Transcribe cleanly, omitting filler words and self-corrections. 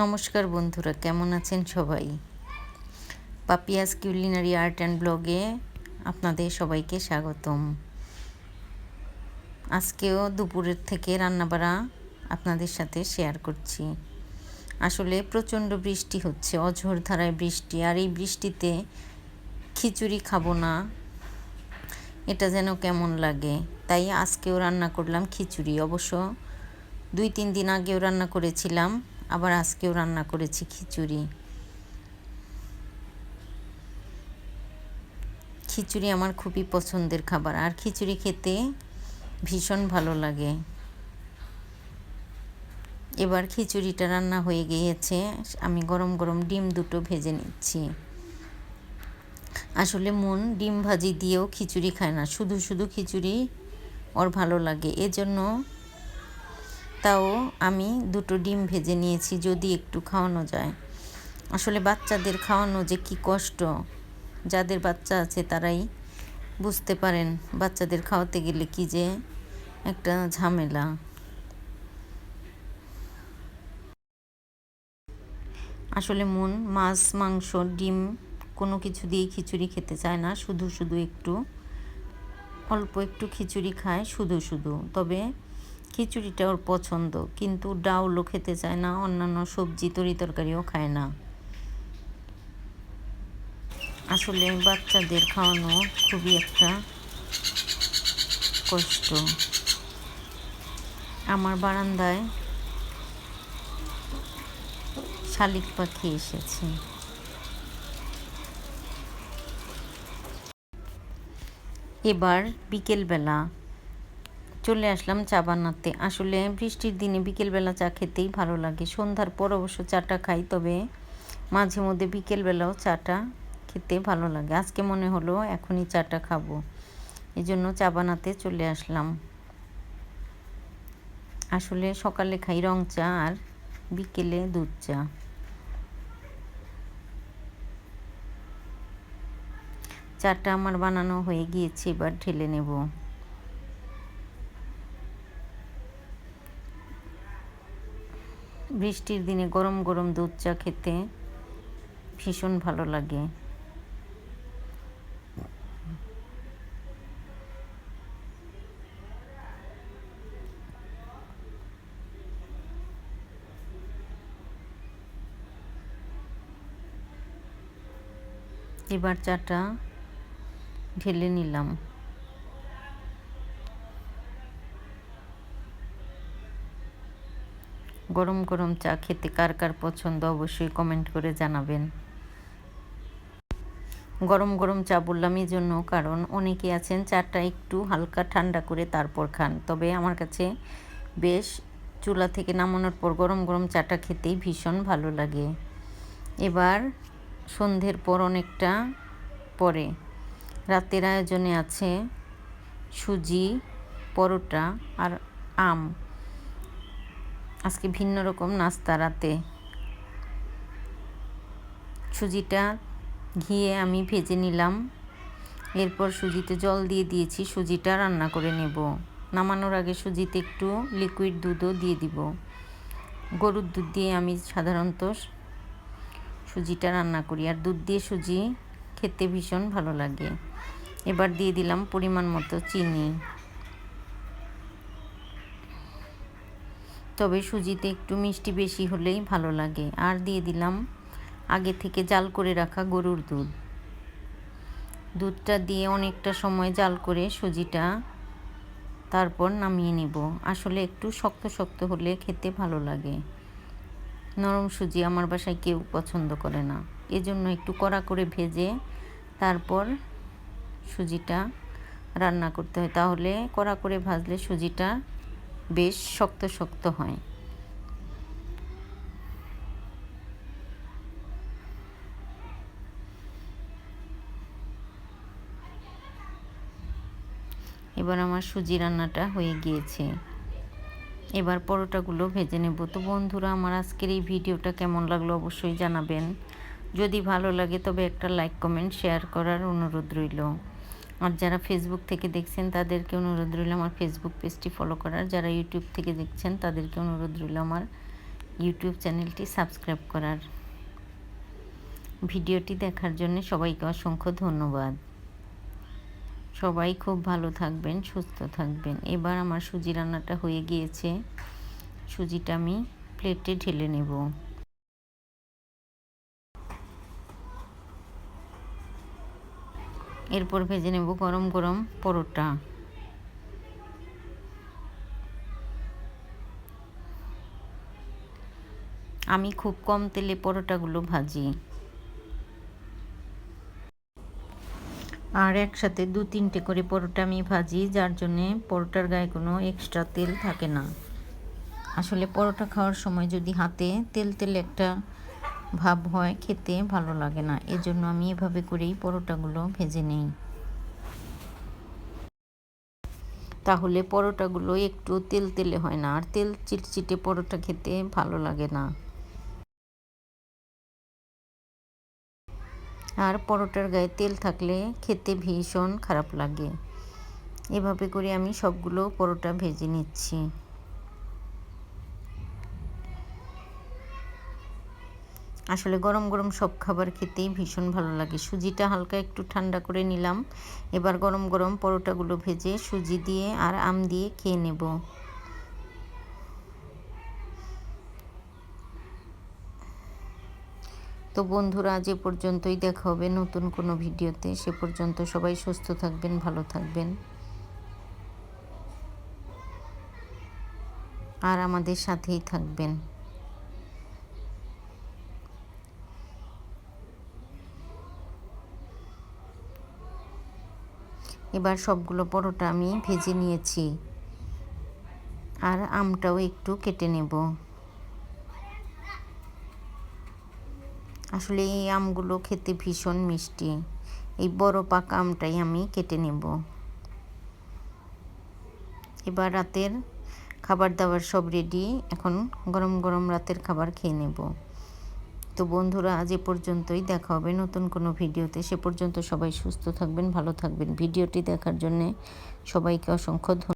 নমস্কার বন্ধুরা, কেমন আছেন সবাই? পাপিয়াস কুলিনারি আর্ট অ্যান্ড ব্লগে আপনাদের সবাইকে স্বাগতম। আজকেও দুপুরের থেকে রান্নাবাড়া আপনাদের সাথে শেয়ার করছি। আসলে প্রচণ্ড বৃষ্টি হচ্ছে, অঝোর ধারায় বৃষ্টি, আর এই বৃষ্টিতে খিচুড়ি খাবো না এটা যেন কেমন লাগে, তাই আজকেও রান্না করলাম খিচুড়ি। অবশ্য 2-3 দিন আগেও রান্না করেছিলাম, আবার আজকেও রান্না করেছি খিচুড়ি। খিচুড়ি আমার খুবই পছন্দের খাবার, আর খিচুড়ি খেতে ভীষণ ভালো লাগে। এবার খিচুড়িটা রান্না হয়ে গিয়েছে, আমি গরম গরম ডিম দুটো ভেজে নিচ্ছি। আসলে মন ডিম ভাজি দিয়েও খিচুড়ি খায় না, শুধু শুধু খিচুড়ি ওর ভালো লাগে, এজন্য তাও আমি দুটো ডিম ভেজে নিয়েছি, যদি একটু খাওয়ানো যায়। আসলে বাচ্চাদের খাওয়ানো যে কি কষ্ট, যাদের বাচ্চা আছে তারাই বুঝতে পারেন বাচ্চাদের খাওয়াতে গেলে কি যে একটা ঝামেলা। আসলে মন মাছ, মাংস, ডিম কোনো কিছু দিয়ে খিচুড়ি খেতে চায় না, শুধু শুধু অল্প একটু খিচুড়ি খায় শুধু শুধু। তবে খিচুড়িটা ওর পছন্দ, কিন্তু ডাউলও খেতে চায় না, অন্যান্য সবজি তরিতরকারিও খায় না। আসলে বাচ্চাদের খাওয়ানো খুবই একটা কষ্ট। আমার বারান্দায় শালিক পাখি এসেছে। এবার বিকেলবেলা চলে আসলাম চা বানাতে। আসলে বৃষ্টির দিনে বিকেলবেলা চা খেতেই ভালো লাগে। সন্ধ্যার পর অবশ্য চাটা খাই, তবে মাঝে মধ্যে বিকেলবেলাও চাটা খেতে ভালো লাগে। আজকে মনে হলো এখনই চাটা খাবো, এই জন্য চা বানাতে চলে আসলাম। আসলে সকালে খাই রং চা, আর বিকেলে দুধ চা। চাটা আমার বানানো হয়ে গিয়েছে, এবার ঢেলে নেব। বৃষ্টির দিনে গরম গরম দুধ চা খেতে ভীষণ ভালো লাগে। এবার চাটা ঢেলে নিলাম। গরম গরম চা খেতে কার কার পছন্দ অবশ্যই কমেন্ট করে জানাবেন। গরম গরম চা বললাম এই জন্য, কারণ অনেকে আছেন চাটা একটু হালকা ঠান্ডা করে তারপর খান, তবে আমার কাছে বেশ চুলা থেকে নামানোর পর গরম গরম চাটা খেতেই ভীষণ ভালো লাগে। এবার সন্ধ্যের পর অনেকটা পরে রাতের আয়োজনে আছে সুজি, পরোটা আর আম। আজকে ভিন্ন রকম নাস্তা রাতে। সুজিটা ঘিয়ে আমি ভেজে নিলাম, এরপর সুজিতে জল দিয়ে দিয়েছি, সুজিটা রান্না করে নেব। নামানোর আগে সুজিতে একটু লিকুইড দুধও দিয়ে দিব। গরুর দুধ দিয়ে আমি সাধারণত সুজিটা রান্না করি, আর দুধ দিয়ে সুজি খেতে ভীষণ ভালো লাগে। এবার দিয়ে দিলাম পরিমাণ মতো চিনি, তবে সুজিতে একটু মিষ্টি বেশি হলেই ভালো লাগে। আর দিয়ে দিলাম আগে থেকে জাল করে রাখা গরুর দুধ। দুধটা দিয়ে অনেকটা সময় জাল করে সুজিটা তারপর নামিয়ে নেব। আসলে একটু শক্ত শক্ত হলে খেতে ভালো লাগে। নরম সুজি আমার বাসায় কেউ পছন্দ করে না, এজন্য একটু কড়া করে ভেজে তারপর সুজিটা রান্না করতে হয়, তাহলে কড়া করে ভাজলে সুজিটা বেশ শক্ত শক্ত হয়। এবার আমার সুজি রান্নাটা হয়ে গিয়েছে, এবার পরোটাগুলো ভেজে নেব। তো বন্ধুরা, আমার আজকের এই ভিডিওটা কেমন লাগলো অবশ্যই জানাবেন। যদি ভালো লাগে তবে একটা লাইক, কমেন্ট, শেয়ার করার অনুরোধ রইল। আর যারা ফেসবুক থেকে দেখছেন তাদেরকে অনুরোধ রইল আমার ফেসবুক পেজটি ফলো করার। যারা ইউটিউব থেকে দেখছেন তাদেরকে অনুরোধ রইল আমার ইউটিউব চ্যানেলটি সাবস্ক্রাইব করার। ভিডিওটি দেখার জন্য সবাইকে অসংখ্য ধন্যবাদ। সবাই খুব ভালো থাকবেন, সুস্থ থাকবেন। এবার আমার সুজি রান্নাটা হয়ে গিয়েছে। সুজিটা আমি প্লেটে ঢেলে নেব। এরপর ভেজে নেব গরম গরম পরোটা। আমি খুব কম তেলে পরোটাগুলো ভাজি, আর একসাথে 2-3টে করে পরোটা আমি ভাজি, যার জন্যে পরোটার গায়ে কোনো এক্সট্রা তেল থাকে না। আসলে পরোটা খাওয়ার সময় যদি হাতে তেল তেল একটা ভাব হয়, খেতে ভালো লাগে না। এজন্য আমি এভাবে করেই পরোটাগুলো ভেজে নিই। তাহলে পরোটাগুলো একটু তেল তেলে হয় না, আর তেল চিটচিটে পরোটা খেতে ভালো লাগে না। আর পরোটার গায়ে তেল থাকলে খেতে ভীষণ খারাপ লাগে। এভাবে করে আমি সবগুলো পরোটা ভেজে নিচ্ছি। আসলে গরম গরম সব খাবার খেতেই ভীষণ ভালো লাগে। সুজিটা হালকা একটু ঠান্ডা করে নিলাম। এবার গরম গরম পরোটাগুলো ভেজে সুজি দিয়ে আর আম দিয়ে খেয়ে নেব। তো বন্ধুরা, আজ এ পর্যন্তই। দেখা হবে নতুন কোনো ভিডিওতে। সে পর্যন্ত সবাই সুস্থ থাকবেন, ভালো থাকবেন, আর আমাদের সাথেই থাকবেন। এবার সবগুলো পরোটা আমি ভেজে নিয়েছি, আর আমটাও একটু কেটে নেব। আসলে এই আমগুলো খেতে ভীষণ মিষ্টি। এই বড় পাকা আমটাই আমি কেটে নেব। এবার রাতের খাবার দাবার সব রেডি। এখন গরম গরম রাতের খাবার খেয়ে নেব। তো বন্ধুরা, আজ এ পর্যন্তই। দেখা হবে নতুন কোনো ভিডিওতে। সে পর্যন্ত সবাই সুস্থ থাকবেন, ভালো থাকবেন। ভিডিওটি দেখার জন্যে সবাইকে অসংখ্য ধন্যবাদ।